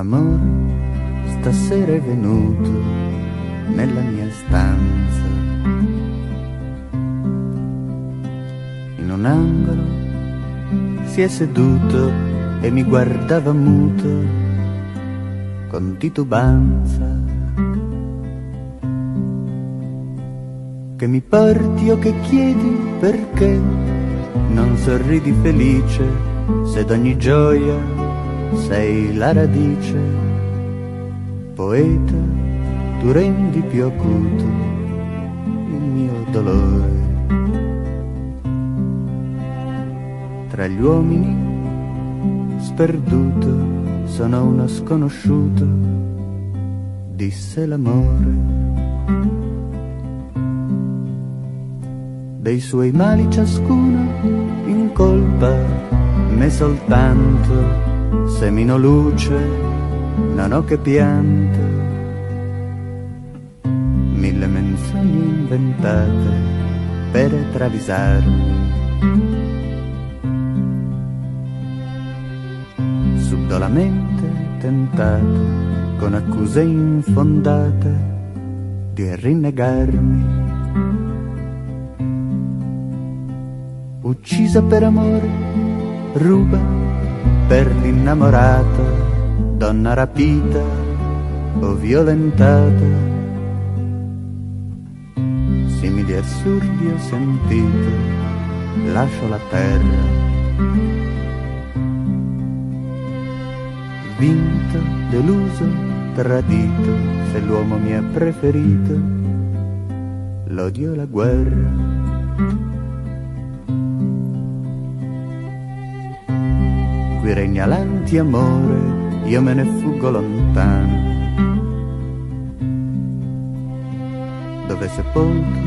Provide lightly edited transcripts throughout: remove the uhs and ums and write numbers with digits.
L'amore stasera è venuto nella mia stanza. In un angolo si è seduto e mi guardava muto con titubanza. Che mi porti o che chiedi, perché non sorridi felice se d'ogni gioia sei la radice? Poeta, tu rendi più acuto il mio dolore. Tra gli uomini sperduto sono uno sconosciuto, disse l'amore. Dei suoi mali ciascuno in colpa, me soltanto semino luce, non ho che pianto. Mille menzogne inventate per travisarmi, subdolamente tentato con accuse infondate di rinnegarmi. Uccisa per amore, ruba per l'innamorata, donna rapita o violentata. Simili assurdi ho sentito, lascio la terra. Vinto, deluso, tradito, se l'uomo mi ha preferito, l'odio e la guerra. Qui regna l'anti-amore, io me ne fuggo lontano, dove è sepolto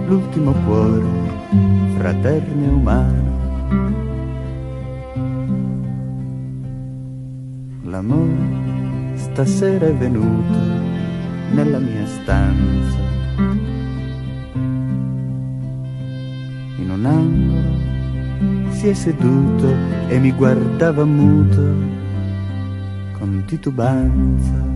l'ultimo cuore fraterno e umano. L'amore stasera è venuto nella mia stanza. In un angolo si è seduto e mi guardava muto con titubanza.